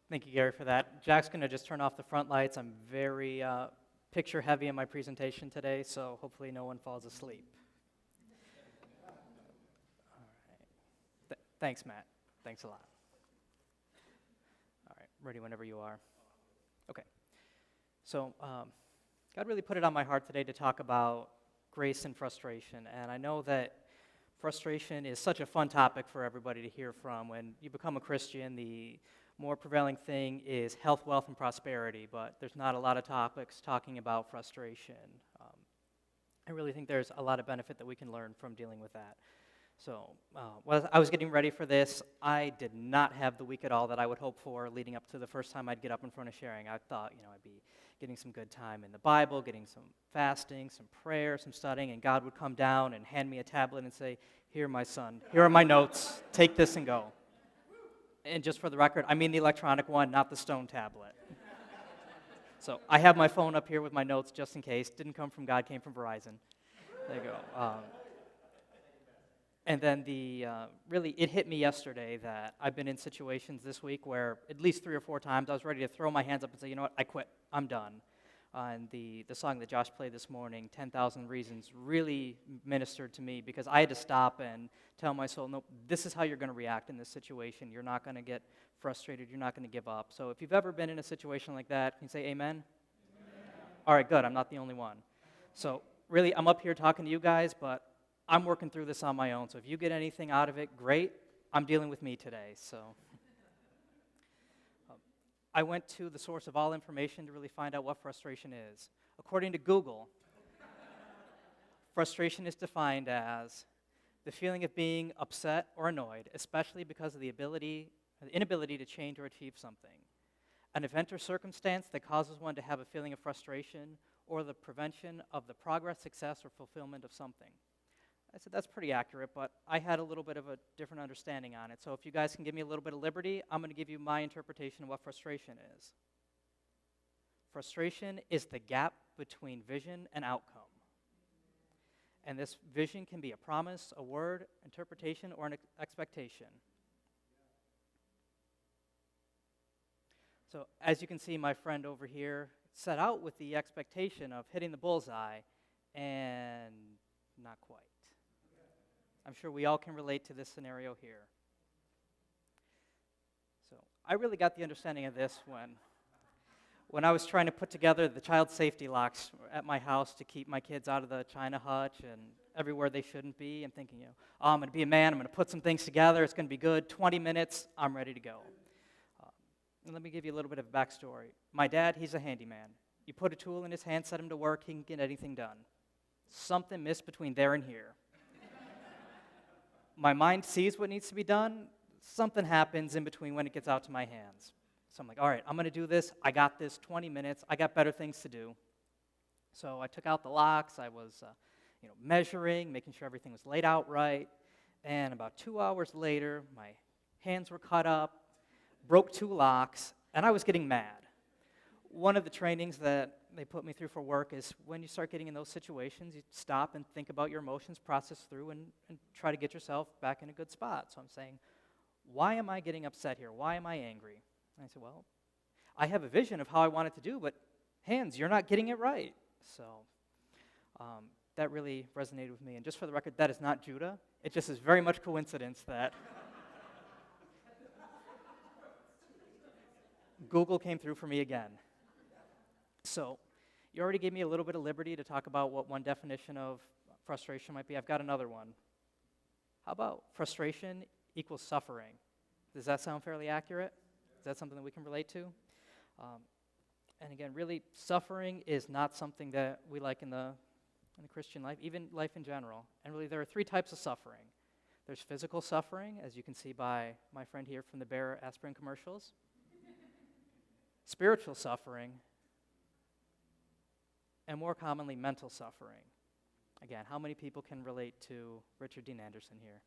Thank you, Gary, for that. Jack's going to just turn off the front lights. I'm very picture heavy in my presentation today, so hopefully no one falls asleep. All right. Thanks, Matt. Thanks a lot. All right, ready whenever you are. Okay. So God really put it on my heart today to talk about grace and frustration, and I know that frustration is such a fun topic for everybody to hear from. When you become a Christian, the more prevailing thing is health, wealth, and prosperity, but there's not a lot of topics talking about frustration. I really think there's a lot of benefit that we can learn from dealing with that. So while I was getting ready for this, I did not have the week at all that I would hope for leading up to the first time I'd get up in front of sharing. I thought, I'd be getting some good time in the Bible, getting some fasting, some prayer, some studying, and God would come down and hand me a tablet and say, "Here, my son, here are my notes. Take this and go." And just for the record, I mean the electronic one, not the stone tablet. So I have my phone up here with my notes just in case. Didn't come from God, came from Verizon. There you go. And then really, it hit me yesterday that I've been in situations this week where at least 3 or 4 times I was ready to throw my hands up and say, you know what, I quit, I'm done. And the song that Josh played this morning, 10,000 Reasons, really ministered to me because I had to stop and tell my soul, no, this is how you're going to react in this situation. You're not going to get frustrated. You're not going to give up. So if you've ever been in a situation like that, can you say amen? Amen? All right, good. I'm not the only one. So really, I'm up here talking to you guys, but I'm working through this on my own. So if you get anything out of it, great. I'm dealing with me today. So I went to the source of all information to really find out what frustration is. According to Google, frustration is defined as the feeling of being upset or annoyed, especially because of the inability to change or achieve something. An event or circumstance that causes one to have a feeling of frustration or the prevention of the progress, success, or fulfillment of something. I said, that's pretty accurate, but I had a little bit of a different understanding on it. So if you guys can give me a little bit of liberty, I'm going to give you my interpretation of what frustration is. Frustration is the gap between vision and outcome. And this vision can be a promise, a word, interpretation, or an expectation. So as you can see, my friend over here set out with the expectation of hitting the bullseye, and not quite. I'm sure we all can relate to this scenario here. So I really got the understanding of this when I was trying to put together the child safety locks at my house to keep my kids out of the China hutch and everywhere they shouldn't be. I'm thinking, oh, I'm going to be a man. I'm going to put some things together. It's going to be good. 20 minutes, I'm ready to go. And let me give you a little bit of a backstory. My dad, he's a handyman. You put a tool in his hand, set him to work, he can get anything done. Something missed between there and here. My mind sees what needs to be done. Something happens in between when it gets out to my hands. So I'm like, all right, I'm going to do this. I got this, 20 minutes. I got better things to do. So I took out the locks. I was measuring, making sure everything was laid out right. And about 2 hours later, my hands were cut up, broke 2 locks, and I was getting mad. One of the trainings that they put me through for work is when you start getting in those situations, you stop and think about your emotions, process through, and try to get yourself back in a good spot. So I'm saying, why am I getting upset here? Why am I angry? And I said, well, I have a vision of how I want it to do, but hands, you're not getting it right. So that really resonated with me. And just for the record, that is not Judah. It just is very much coincidence that Google came through for me again. So you already gave me a little bit of liberty to talk about what one definition of frustration might be. I've got another one. How about frustration equals suffering? Does that sound fairly accurate? Is that something that we can relate to? And again, really, suffering is not something that we like in the Christian life, even life in general. And really, there are 3 types of suffering. There's physical suffering, as you can see by my friend here from the Bayer aspirin commercials. Spiritual suffering, and more commonly, mental suffering. Again, how many people can relate to Richard Dean Anderson here?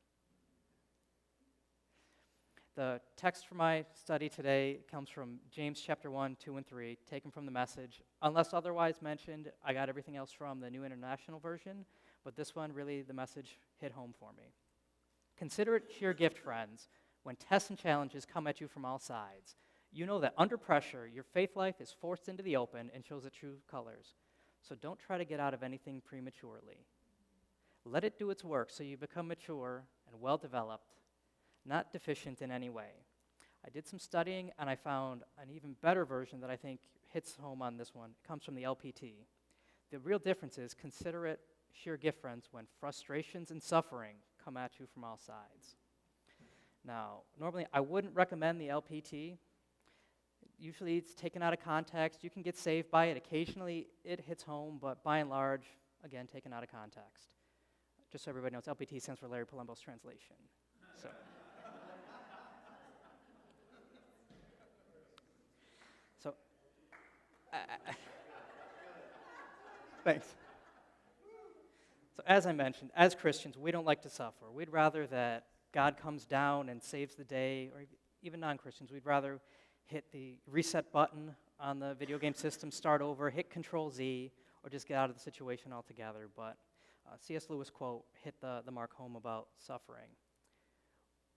The text for my study today comes from James chapter 1, 2, and 3, taken from the Message. Unless otherwise mentioned, I got everything else from the New International Version, but this one, really, the Message hit home for me. Consider it sheer gift, friends, when tests and challenges come at you from all sides. You know that under pressure, your faith life is forced into the open and shows its true colors. So don't try to get out of anything prematurely. Let it do its work so you become mature and well-developed, not deficient in any way. I did some studying, and I found an even better version that I think hits home on this one. It comes from the LPT. The real difference is consider it sheer gift, friends, when frustrations and suffering come at you from all sides. Now, normally I wouldn't recommend the LPT. Usually it's taken out of context. You can get saved by it. Occasionally it hits home, but by and large, again, taken out of context. Just so everybody knows, LPT stands for Larry Palumbos translation. So, thanks. So as I mentioned, as Christians, we don't like to suffer. We'd rather that God comes down and saves the day, or even non-Christians, we'd rather hit the reset button on the video game system, start over, hit Control-Z, or just get out of the situation altogether. But C.S. Lewis quote hit the mark home about suffering.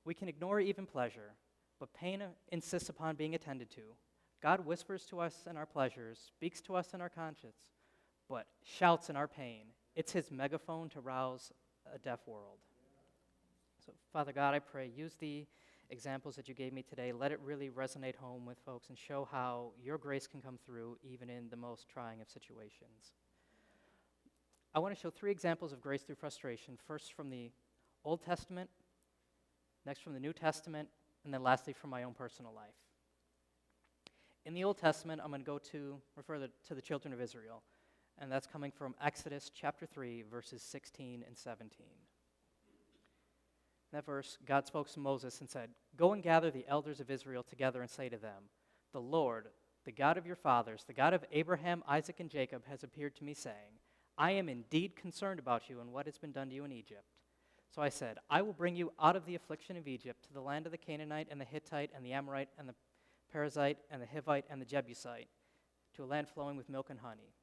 We can ignore even pleasure, but pain insists upon being attended to. God whispers to us in our pleasures, speaks to us in our conscience, but shouts in our pain. It's his megaphone to rouse a deaf world. So, Father God, I pray, use the examples that you gave me today. Let it really resonate home with folks and show how your grace can come through even in the most trying of situations. I want to show 3 examples of grace through frustration. First from the Old Testament, next from the New Testament, and then lastly from my own personal life. In the Old Testament, I'm going to refer to the children of Israel, and that's coming from Exodus chapter 3, verses 16 and 17. In that verse, God spoke to Moses and said, "Go and gather the elders of Israel together and say to them, 'The Lord, the God of your fathers, the God of Abraham, Isaac, and Jacob, has appeared to me, saying, I am indeed concerned about you and what has been done to you in Egypt. So I said, I will bring you out of the affliction of Egypt to the land of the Canaanite and the Hittite and the Amorite and the Perizzite and the Hivite and the Jebusite, to a land flowing with milk and honey.'"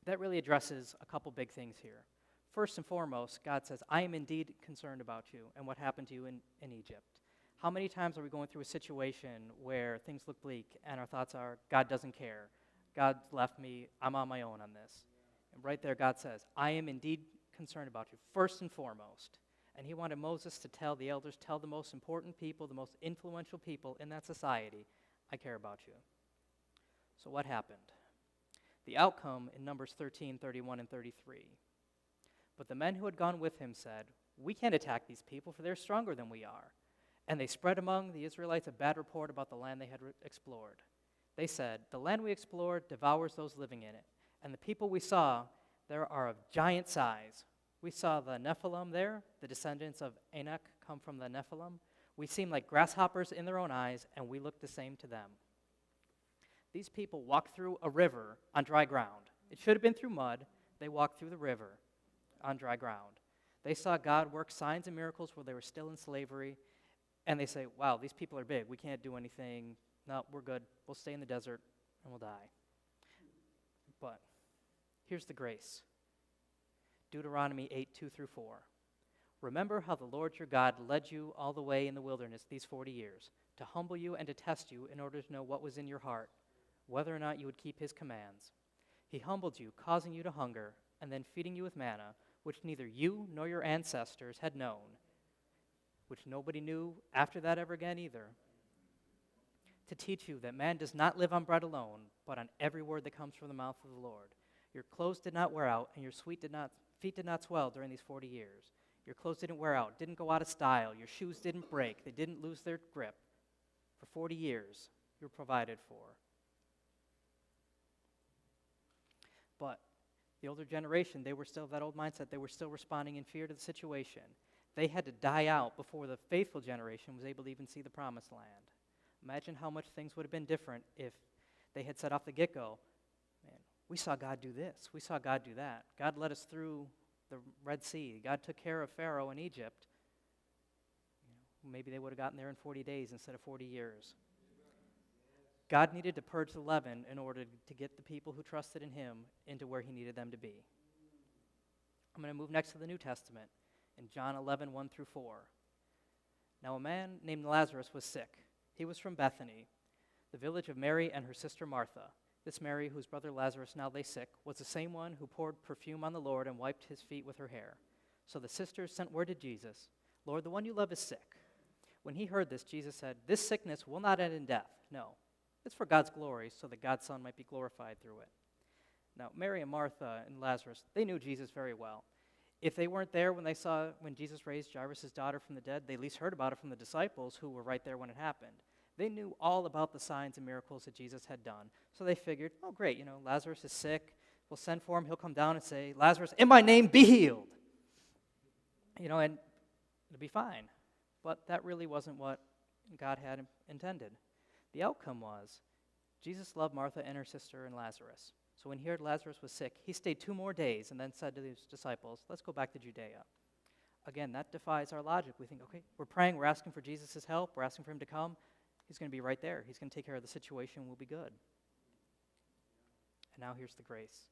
That really addresses a couple big things here. First and foremost, God says, I am indeed concerned about you and what happened to you in Egypt. How many times are we going through a situation where things look bleak and our thoughts are, God doesn't care, God left me, I'm on my own on this. And right there, God says, I am indeed concerned about you, first and foremost. And he wanted Moses to tell the elders, tell the most important people, the most influential people in that society, I care about you. So what happened? The outcome in Numbers 13, 31, and 33. But the men who had gone with him said, we can't attack these people, for they're stronger than we are. And they spread among the Israelites a bad report about the land they had explored. They said, the land we explored devours those living in it, and the people we saw there are of giant size. We saw the Nephilim there, the descendants of Anak come from the Nephilim. We seem like grasshoppers in their own eyes, and we look the same to them. These people walked through a river on dry ground. It should have been through mud. They walked through the river on dry ground. They saw God work signs and miracles where they were still in slavery, and they say, wow, these people are big. We can't do anything. No, we're good. We'll stay in the desert, and we'll die. But here's the grace. Deuteronomy 8, 2 through 4. Remember how the Lord your God led you all the way in the wilderness these 40 years, to humble you and to test you in order to know what was in your heart, whether or not you would keep his commands. He humbled you, causing you to hunger, and then feeding you with manna, which neither you nor your ancestors had known, which nobody knew after that ever again either, to teach you that man does not live on bread alone, but on every word that comes from the mouth of the Lord. Your clothes did not wear out, and your feet did not swell during these 40 years. Your clothes didn't wear out, didn't go out of style. Your shoes didn't break. They didn't lose their grip. For 40 years, you were provided for. But the older generation, they were still that old mindset. They were still responding in fear to the situation. They had to die out before the faithful generation was able to even see the promised land. Imagine how much things would have been different if they had said off the get-go, man, we saw God do this. We saw God do that. God led us through the Red Sea. God took care of Pharaoh in Egypt. Maybe they would have gotten there in 40 days instead of 40 years. God needed to purge the leaven in order to get the people who trusted in him into where he needed them to be. I'm going to move next to the New Testament in John 11, 1 through 4. Now a man named Lazarus was sick. He was from Bethany, The village of Mary and her sister Martha. This Mary, whose brother Lazarus now lay sick, was the same one who poured perfume on the Lord and wiped his feet with her hair. So the sisters sent word to Jesus, Lord, the one you love is sick. When he heard this, Jesus said, this sickness will not end in death. No, it's for God's glory, so that God's Son might be glorified through it. Now, Mary and Martha and Lazarus, they knew Jesus very well. If they weren't there when Jesus raised Jairus' daughter from the dead, they at least heard about it from the disciples who were right there when it happened. They knew all about the signs and miracles that Jesus had done. So they figured, oh great, Lazarus is sick. We'll send for him. He'll come down and say, Lazarus, in my name, be healed. And it'll be fine. But that really wasn't what God had intended. The outcome was, Jesus loved Martha and her sister and Lazarus. So when he heard Lazarus was sick, he stayed 2 more days and then said to his disciples, let's go back to Judea. Again, that defies our logic. We think, okay, we're praying, we're asking for Jesus' help, we're asking for him to come. He's going to be right there. He's going to take care of the situation, we'll be good. And now here's the grace.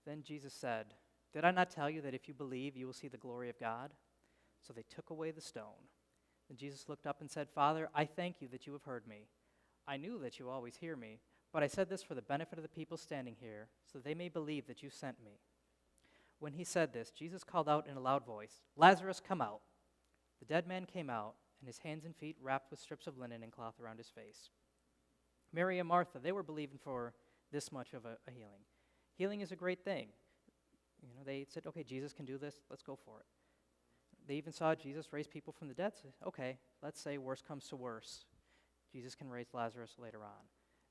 Then Jesus said, did I not tell you that if you believe, you will see the glory of God? So they took away the stone. Then Jesus looked up and said, Father, I thank you that you have heard me. I knew that you always hear me, but I said this for the benefit of the people standing here, so they may believe that you sent me. When he said this, Jesus called out in a loud voice, Lazarus, come out. The dead man came out, and his hands and feet wrapped with strips of linen and cloth around his face. Mary and Martha, they were believing for this much of a healing. Healing is a great thing. They said, okay, Jesus can do this, let's go for it. They even saw Jesus raise people from the dead. So, okay, let's say worst comes to worst. Jesus can raise Lazarus later on.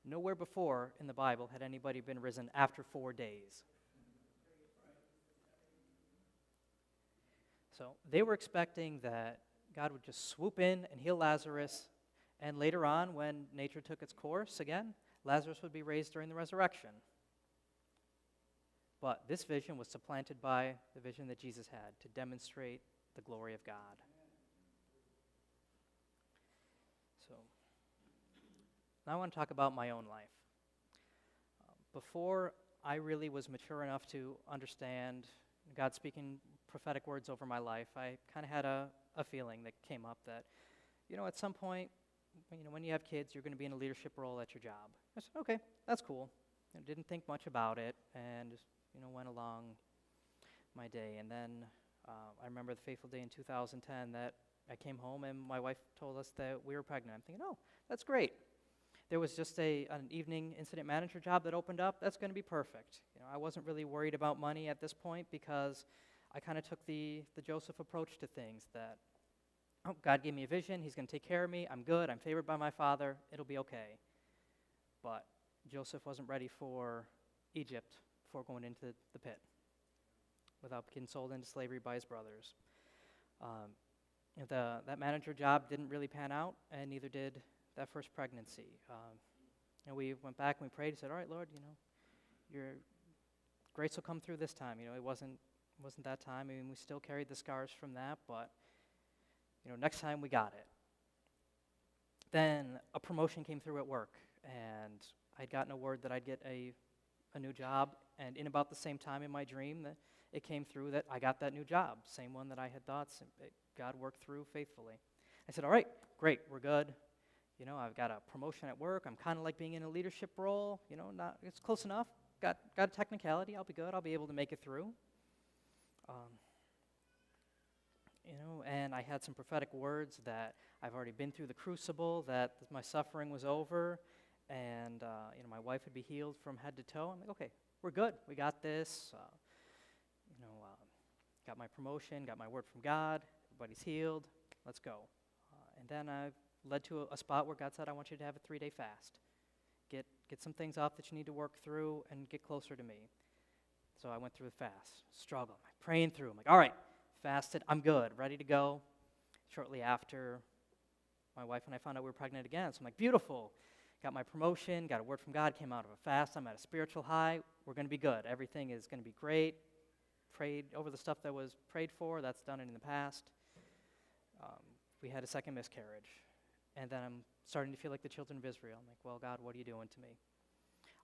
Nowhere before in the Bible had anybody been risen after 4 days. So they were expecting that God would just swoop in and heal Lazarus, and later on, when nature took its course again, Lazarus would be raised during the resurrection. But this vision was supplanted by the vision that Jesus had to demonstrate the glory of God. So now I want to talk about my own life. Before I really was mature enough to understand God speaking prophetic words over my life, I kind of had a feeling that came up that, at some point, when you have kids, you're going to be in a leadership role at your job. I said, okay, that's cool. I didn't think much about it, and just, went along my day. And then I remember the fateful day in 2010 that I came home and my wife told us that we were pregnant. I'm thinking, oh, that's great. There was just an evening incident manager job that opened up. That's going to be perfect. I wasn't really worried about money at this point because I kind of took the Joseph approach to things that, oh, God gave me a vision. He's going to take care of me. I'm good. I'm favored by my father. It'll be okay. But Joseph wasn't ready for Egypt before going into the pit without getting sold into slavery by his brothers. That manager job didn't really pan out, and neither did that first pregnancy. We went back and we prayed and said, all right, Lord, your grace will come through this time. It wasn't that time. We still carried the scars from that, but, next time we got it. Then a promotion came through at work, and I'd gotten a word that I'd get a new job, and in about the same time in my dream that it came through that I got that new job, same one that I had thought God worked through faithfully. I said, all right, great, we're good. I've got a promotion at work. I'm kind of like being in a leadership role. It's close enough. Got a technicality. I'll be good. I'll be able to make it through. And I had some prophetic words that I've already been through the crucible, that my suffering was over, and my wife would be healed from head to toe. I'm like, okay, we're good. We got this. Got my promotion. Got my word from God. Everybody's healed. Let's go. And then I led to a spot where God said, I want you to have a 3-day fast. Get some things off that you need to work through and get closer to me. So I went through the fast, struggled, praying through. I'm like, all right, fasted, I'm good, ready to go. Shortly after, my wife and I found out we were pregnant again. So I'm like, beautiful. Got my promotion, got a word from God, came out of a fast. I'm at a spiritual high. We're going to be good. Everything is going to be great. Prayed over the stuff that was prayed for. That's done in the past. We had a second miscarriage. And then I'm starting to feel like the children of Israel. I'm like, well, God, what are you doing to me?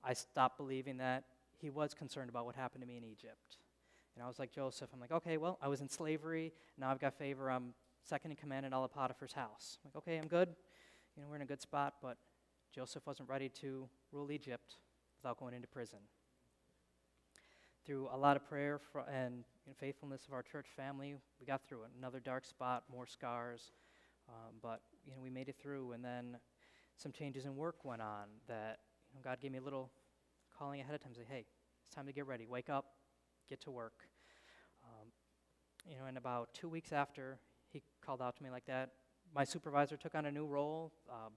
I stopped believing that he was concerned about what happened to me in Egypt. And I was like Joseph. I'm like, okay, well, I was in slavery. Now I've got favor. I'm second in command in all of Potiphar's house. I'm like, okay, I'm good. We're in a good spot, but Joseph wasn't ready to rule Egypt without going into prison. Through a lot of prayer and faithfulness of our church family, we got through it. Another dark spot, more scars, but we made it through. And then some changes in work went on that God gave me a little calling ahead of time, say, hey, it's time to get ready. Wake up, get to work. And about 2 weeks after he called out to me like that, my supervisor took on a new role.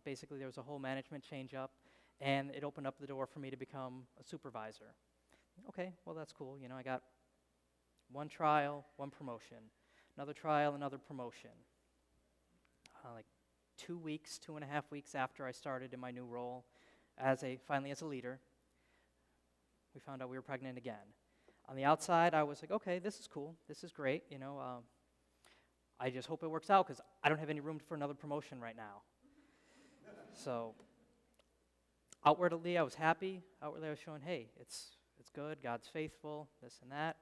Basically, there was a whole management change up, and it opened up the door for me to become a supervisor. Okay, well, that's cool. I got one trial, one promotion, another trial, another promotion. Like 2 weeks, 2.5 weeks after I started in my new role, finally as a leader, we found out we were pregnant again. On the outside, I was like, okay, this is cool. This is great. I just hope it works out because I don't have any room for another promotion right now. So outwardly, I was happy. Outwardly, I was showing, hey, it's good. God's faithful, this and that.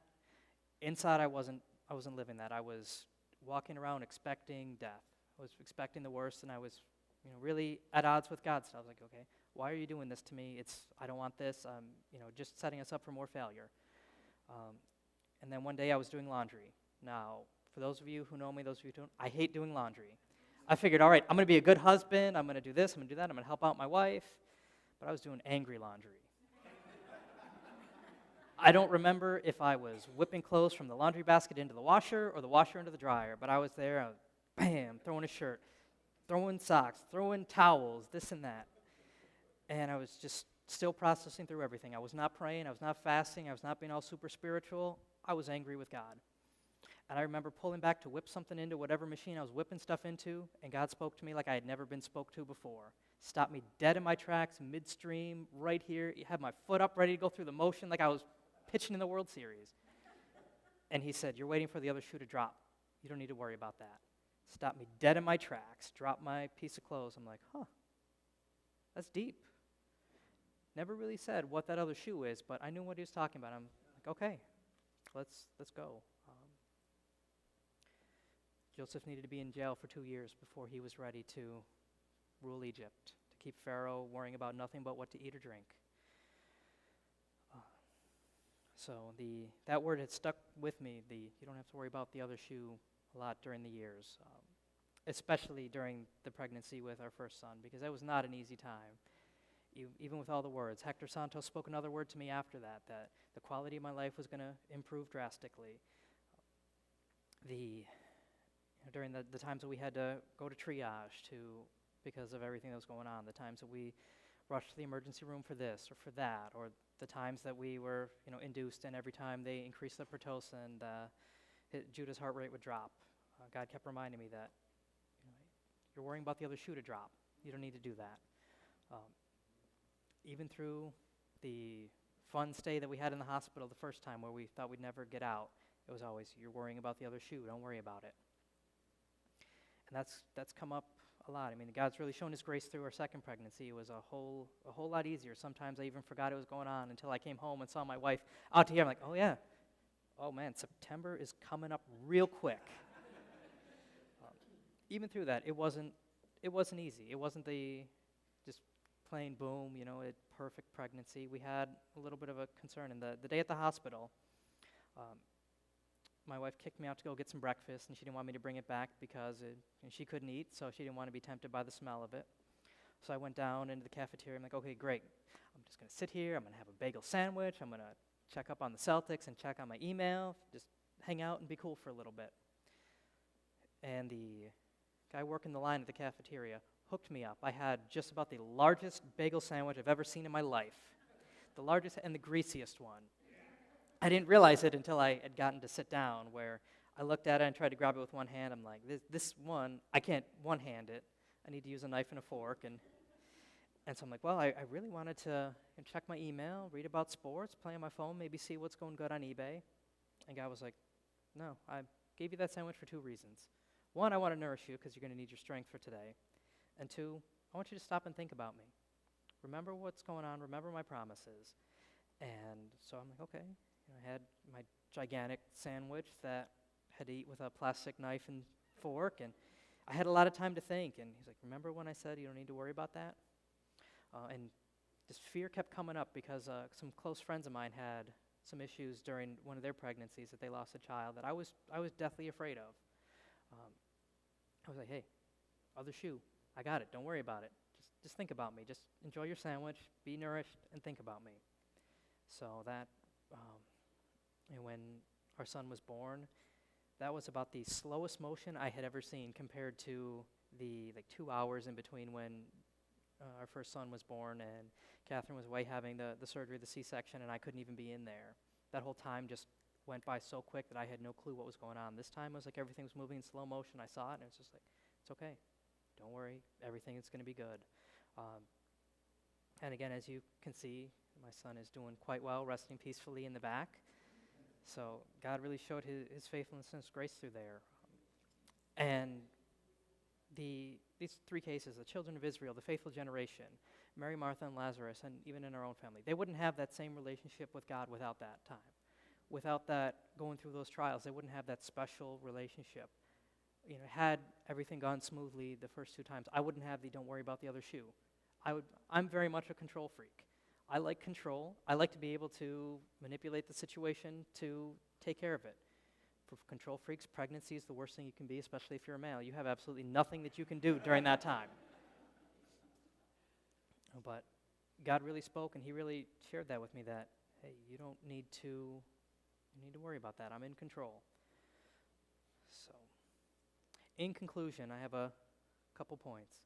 Inside, I wasn't living that. I was walking around expecting death. I was expecting the worst, and I was really at odds with God. So I was like, okay, why are you doing this to me? I don't want this. Just setting us up for more failure. And then one day I was doing laundry. Now, for those of you who know me, those of you who don't, I hate doing laundry. I figured, all right, I'm going to be a good husband. I'm going to do this. I'm going to do that. I'm going to help out my wife. But I was doing angry laundry. I don't remember if I was whipping clothes from the laundry basket into the washer or the washer into the dryer, but I was there, bam, throwing a shirt, throwing socks, throwing towels, this and that. And I was just still processing through everything. I was not praying. I was not fasting. I was not being all super spiritual. I was angry with God. And I remember pulling back to whip something into whatever machine I was whipping stuff into, and God spoke to me like I had never been spoke to before. Stopped me dead in my tracks, midstream, right here. He had my foot up, ready to go through the motion like I was pitching in the World Series. And he said, you're waiting for the other shoe to drop. You don't need to worry about that. Stopped me dead in my tracks, dropped my piece of clothes. I'm like, that's deep. Never really said what that other shoe is, but I knew what he was talking about. I'm like, okay, let's go. Joseph needed to be in jail for 2 years before he was ready to rule Egypt, to keep Pharaoh worrying about nothing but what to eat or drink. So that word had stuck with me, you don't have to worry about the other shoe, a lot during the years, especially during the pregnancy with our first son, because that was not an easy time. Even with all the words. Hector Santos spoke another word to me after that the quality of my life was going to improve drastically. During the times that we had to go to triage because of everything that was going on, the times that we rushed to the emergency room for this or for that, or the times that we were induced, and every time they increased the Pitocin, Judah's heart rate would drop. God kept reminding me that you're worrying about the other shoe to drop. You don't need to do that. Even through the fun stay that we had in the hospital the first time where we thought we'd never get out, it was always, you're worrying about the other shoe, don't worry about it. And that's come up a lot. I mean, God's really shown his grace through our second pregnancy. It was a whole lot easier. Sometimes I even forgot it was going on until I came home and saw my wife out to here. I'm like, oh yeah, oh man, September is coming up real quick. Even through that, it wasn't easy. It wasn't the just plain boom, perfect pregnancy. We had a little bit of a concern. And the day at the hospital, my wife kicked me out to go get some breakfast, and she didn't want me to bring it back because she couldn't eat, so she didn't want to be tempted by the smell of it. So I went down into the cafeteria. I'm like, okay, great. I'm just going to sit here. I'm going to have a bagel sandwich. I'm going to check up on the Celtics and check on my email, just hang out and be cool for a little bit. And the guy working the line at the cafeteria hooked me up. I had just about the largest bagel sandwich I've ever seen in my life, the largest and the greasiest one. I didn't realize it until I had gotten to sit down, where I looked at it and tried to grab it with one hand. I'm like, this one, I can't one-hand it. I need to use a knife and a fork. And so I'm like, well, I really wanted to check my email, read about sports, play on my phone, maybe see what's going good on eBay. And God was like, no, I gave you that sandwich for 2 reasons. 1, I want to nourish you because you're going to need your strength for today. And 2, I want you to stop and think about me. Remember what's going on. Remember my promises. And so I'm like, okay. I had my gigantic sandwich that I had to eat with a plastic knife and fork, and I had a lot of time to think. And he's like, remember when I said you don't need to worry about that? And this fear kept coming up because some close friends of mine had some issues during one of their pregnancies that they lost a child that I was deathly afraid of. I was like, hey, other shoe, I got it. Don't worry about it. Just think about me. Just enjoy your sandwich, be nourished, and think about me. So that, when our son was born, that was about the slowest motion I had ever seen compared to the 2 hours in between when our first son was born and Catherine was away having the surgery, the C-section, and I couldn't even be in there. That whole time just went by so quick that I had no clue what was going on. This time it was like everything was moving in slow motion. I saw it and it was just like, it's okay. Don't worry. Everything is going to be good. And again, as you can see, my son is doing quite well, resting peacefully in the back. So God really showed his faithfulness and his grace through there. And these three cases, the children of Israel, the faithful generation, Mary, Martha, and Lazarus, and even in our own family, they wouldn't have that same relationship with God without that time. Without that, going through those trials, they wouldn't have that special relationship. Had everything gone smoothly the first 2 times, I wouldn't have the don't worry about the other shoe. I'm very much a control freak. I like control. I like to be able to manipulate the situation to take care of it. For control freaks, pregnancy is the worst thing you can be, especially if you're a male. You have absolutely nothing that you can do during that time. But God really spoke, and he really shared that with me that, hey, you need to worry about that. I'm in control. So, in conclusion, I have a couple points.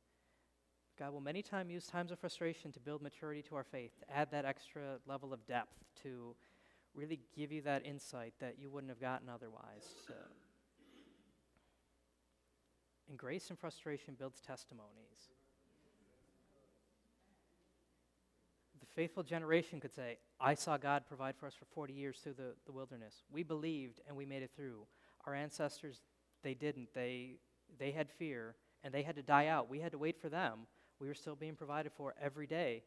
God will many times use times of frustration to build maturity to our faith, to add that extra level of depth, to really give you that insight that you wouldn't have gotten otherwise. And grace and frustration builds testimonies. The faithful generation could say, I saw God provide for us for 40 years through the wilderness. We believed and we made it through. Our ancestors, they didn't. They had fear and they had to die out. We had to wait for them. We were still being provided for every day.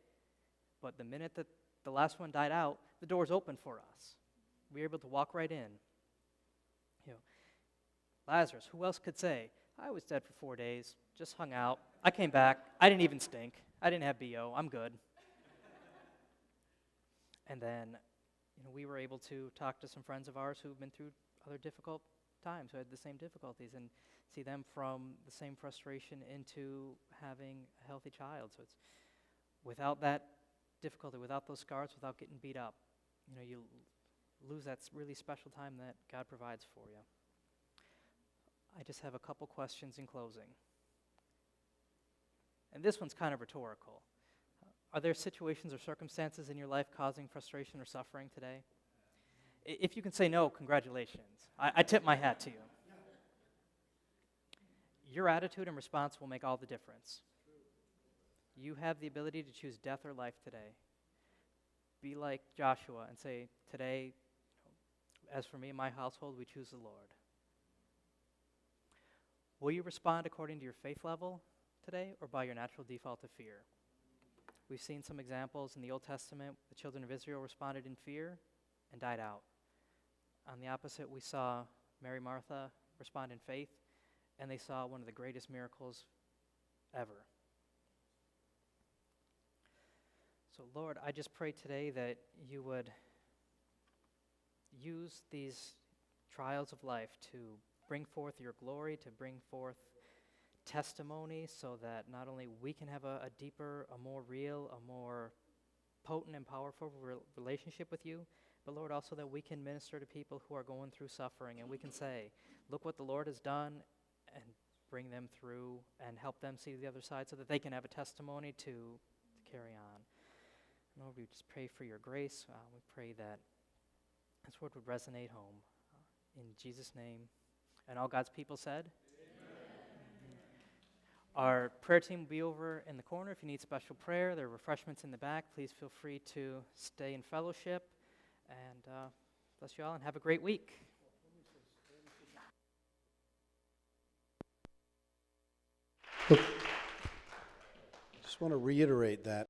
But the minute that the last one died out, the doors opened for us. We were able to walk right in. Lazarus, who else could say, I was dead for 4 days, just hung out. I came back. I didn't even stink. I didn't have BO. I'm good. And then, we were able to talk to some friends of ours who've been through other difficult times, who had the same difficulties, and see them from the same frustration into having a healthy child. So it's without that difficulty, without those scars, without getting beat up, you lose that really special time that God provides for you. I just have a couple questions in closing. And this one's kind of rhetorical. Are there situations or circumstances in your life causing frustration or suffering today? If you can say no, congratulations. I tip my hat to you. Your attitude and response will make all the difference. You have the ability to choose death or life today. Be like Joshua and say, today, as for me and my household, we choose the Lord. Will you respond according to your faith level today or by your natural default of fear? We've seen some examples in the Old Testament. The children of Israel responded in fear and died out. On the opposite, we saw Mary, Martha respond in faith, and they saw one of the greatest miracles ever. So, Lord, I just pray today that you would use these trials of life to bring forth your glory, to bring forth testimony so that not only we can have a deeper, a more real, a more potent and powerful relationship with you, but Lord, also that we can minister to people who are going through suffering and we can say, look what the Lord has done, and bring them through and help them see the other side so that they can have a testimony to carry on. Lord, we just pray for your grace. We pray that this word would resonate home. In Jesus' name. And all God's people said? Amen. Our prayer team will be over in the corner. If you need special prayer, there are refreshments in the back. Please feel free to stay in fellowship. And bless you all and have a great week. Just want to reiterate that